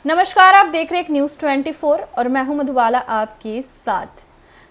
नमस्कार, आप देख रहे हैं न्यूज़ 24 और मैं हूं मधुबाला आपके साथ।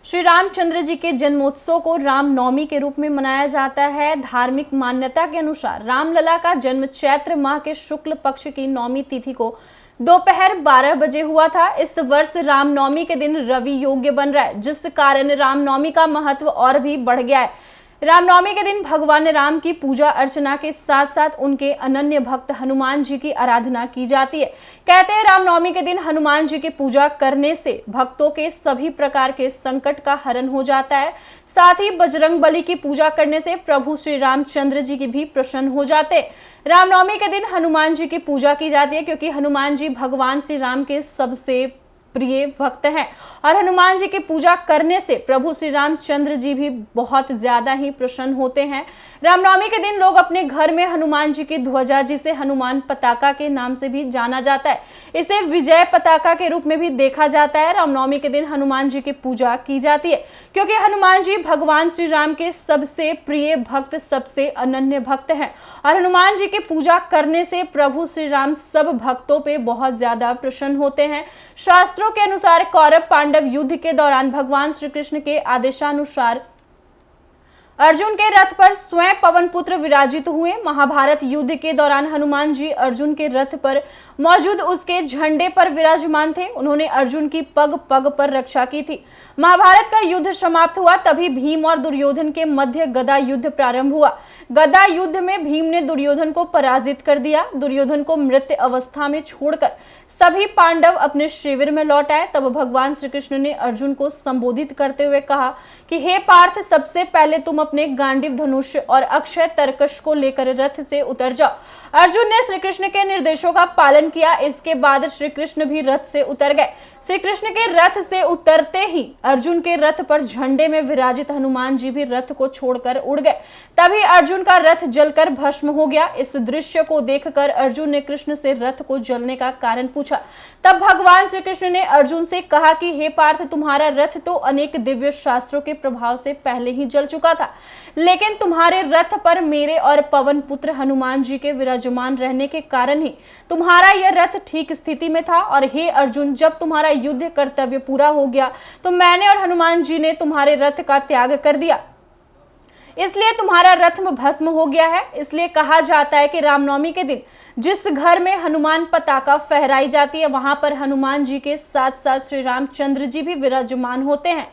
श्री रामचंद्र जी के जन्मोत्सव को रामनवमी के रूप में मनाया जाता है। धार्मिक मान्यता के अनुसार रामलला का जन्म चैत्र माह के शुक्ल पक्ष की नौमी तिथि को दोपहर 12 बजे हुआ था। इस वर्ष रामनवमी के दिन रवि योग्य बन रहा है, जिस कारण रामनवमी का महत्व और भी बढ़ गया है। रामनवमी के दिन भगवान राम की पूजा अर्चना के साथ साथ उनके अनन्य भक्त हनुमान जी की आराधना की जाती है। कहते हैं रामनवमी के दिन हनुमान जी की पूजा करने से भक्तों के सभी प्रकार के संकट का हरण हो जाता है। साथ ही बजरंग बली की पूजा करने से प्रभु श्री रामचंद्र जी की भी प्रसन्न हो जाते हैं। रामनवमी के दिन हनुमान जी की पूजा की जाती है, क्योंकि हनुमान जी भगवान श्री राम के सबसे प्रिय भक्त हैं और हनुमान जी की पूजा करने से प्रभु श्री रामचंद्र जी भी बहुत ज्यादा ही प्रसन्न होते हैं। रामनवमी के दिन लोग अपने घर में हनुमान जी की ध्वजा, जिसे हनुमान पताका के नाम से भी जाना जाता है, इसे विजय पताका के रूप में भी देखा जाता है। रामनवमी के दिन हनुमान जी की पूजा की जाती है, क्योंकि हनुमान जी भगवान श्री राम के सबसे प्रिय भक्त, सबसे अनन्य भक्त हैं और हनुमान जी की पूजा करने से प्रभु श्री राम सब भक्तों पे बहुत ज्यादा प्रसन्न होते हैं। शास्त्रों के अनुसार कौरव पांडव युद्ध के दौरान भगवान श्री कृष्ण के आदेशानुसार अर्जुन के रथ पर स्वयं पवन पुत्र विराजित हुए। महाभारत युद्ध के दौरान हनुमान जी अर्जुन के रथ पर मौजूद उसके झंडे पर विराजमान थे। उन्होंने अर्जुन की पग पग पर रक्षा की थी। महाभारत का युद्ध समाप्त हुआ, तभी भीम और दुर्योधन के मध्य गदा युद्ध प्रारंभ हुआ। गदा युद्ध में भीम ने दुर्योधन को पराजित कर दिया। दुर्योधन को मृत अवस्था में छोड़कर सभी पांडव अपने शिविर में लौट आए। तब भगवान श्री कृष्ण ने अर्जुन को संबोधित करते हुए कहा कि हे पार्थ, सबसे पहले तुम अपने गांडीव धनुष और अक्षय तरकश को लेकर रथ से उतर जाओ। अर्जुन ने श्री कृष्ण के निर्देशों का पालन किया। इसके बाद श्री कृष्ण भी रथ से उतर गए। श्री कृष्ण के रथ से उतरते ही अर्जुन के रथ पर झंडे में विराजित हनुमान जी भी रथ को छोड़कर उड़ गए। तभी अर्जुन का रथ जलकर भस्म हो गया। इस दृश्य को देखकर अर्जुन ने कृष्ण से रथ को जलने का कारण पूछा। तब भगवान श्री कृष्ण ने अर्जुन से कहा कि हे पार्थ, तुम्हारा रथ तो अनेक दिव्य शास्त्रों के प्रभाव से पहले ही जल चुका था, लेकिन तुम्हारे रथ पर मेरे और पवन पुत्र हनुमान जी के विराजमान रहने के कारण ही तुम्हारा यह रथ ठीक स्थिति में था। और हे अर्जुन, जब तुम्हारा युद्ध कर्तव्य पूरा हो गया तो मैंने और हनुमान जी ने तुम्हारे रथ का त्याग कर दिया, इसलिए तुम्हारा रथ भस्म हो गया है। इसलिए कहा जाता है कि रामनवमी के दिन जिस घर में हनुमान पताका फहराई जाती है, वहां पर हनुमान जी के साथ साथ श्री रामचंद्र जी भी विराजमान होते हैं।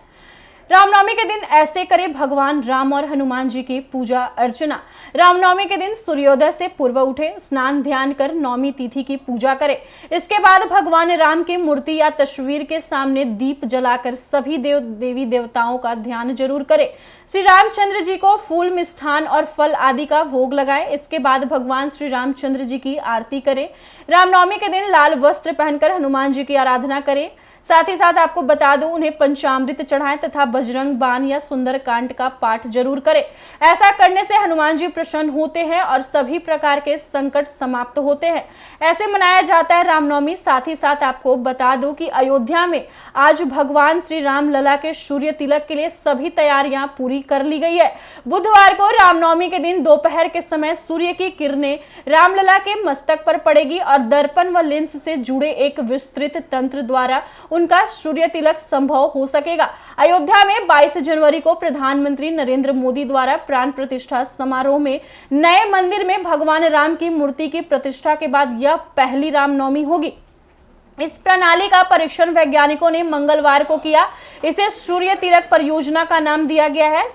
रामनवमी के दिन ऐसे करें भगवान राम और हनुमान जी की पूजा अर्चना। रामनवमी के दिन सूर्योदय से पूर्व उठे, स्नान ध्यान कर नवमी तिथि की पूजा करें। इसके बाद भगवान राम की मूर्ति या तस्वीर के सामने दीप जलाकर सभी देवी देवताओं का ध्यान जरूर करें। श्री रामचंद्र जी को फूल, मिष्ठान और फल आदि का भोग लगाएं। इसके बाद भगवान श्री रामचंद्र जी की आरती करें। रामनवमी के दिन लाल वस्त्र पहनकर हनुमान जी की आराधना करें। साथ ही साथ आपको बता दूं, उन्हें पंचामृत चढ़ाएं तथा बजरंग बाण या सुंदरकांड का पाठ जरूर करें। ऐसा करने से हनुमान जी प्रसन्न होते हैं और सभी प्रकार के संकट समाप्त होते हैं। ऐसे मनाया जाता है रामनवमी। साथ ही साथ आपको बता दूं कि अयोध्या में आज भगवान श्री राम लला के सूर्य तिलक के लिए सभी तैयारियां पूरी कर ली गई है। बुधवार को रामनवमी के दिन दोपहर के समय सूर्य की किरणें रामलला के मस्तक पर पड़ेगी और दर्पण व लेंस से जुड़े एक विस्तृत तंत्र द्वारा उनका सूर्य तिलक संभव हो सकेगा। अयोध्या में 22 जनवरी को प्रधानमंत्री नरेंद्र मोदी द्वारा प्राण प्रतिष्ठा समारोह में नए मंदिर में भगवान राम की मूर्ति की प्रतिष्ठा के बाद यह पहली रामनवमी होगी। इस प्रणाली का परीक्षण वैज्ञानिकों ने मंगलवार को किया। इसे सूर्य तिलक परियोजना का नाम दिया गया है।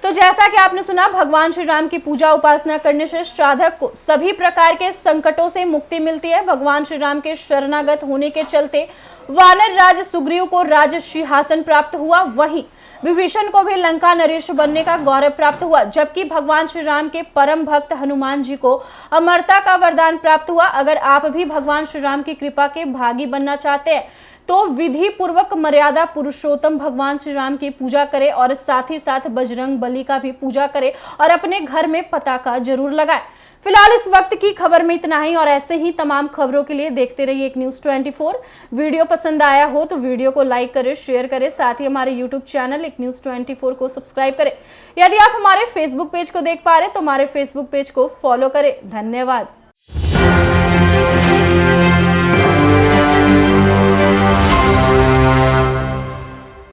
तो जैसा कि आपने सुना, भगवान श्री राम की पूजा उपासना करने से साधक को सभी प्रकार के संकटों से मुक्ति मिलती है। भगवान श्री राम के शरणागत होने के चलते वानर राज सुग्रीव को राज सिंहासन प्राप्त हुआ, वहीं विभीषण को भी लंका नरेश बनने का गौरव प्राप्त हुआ, जबकि भगवान श्री राम के परम भक्त हनुमान जी को अमरता का वरदान प्राप्त हुआ। अगर आप भी भगवान श्री राम की कृपा के भागी बनना चाहते हैं तो विधि पूर्वक मर्यादा पुरुषोत्तम भगवान श्री राम की पूजा करें और साथ ही साथ बजरंग बली का भी पूजा करें और अपने घर में पताका जरूर लगाएं। फिलहाल इस वक्त की खबर में इतना ही और ऐसे ही तमाम खबरों के लिए देखते रहिए एक न्यूज़ 24। वीडियो पसंद आया हो तो वीडियो को लाइक करें, शेयर करें, साथ ही हमारे यूट्यूब चैनल एक न्यूज़ 24 को सब्सक्राइब करें। यदि आप हमारे फेसबुक पेज को देख पा रहे तो हमारे फेसबुक पेज को फॉलो करें। धन्यवाद।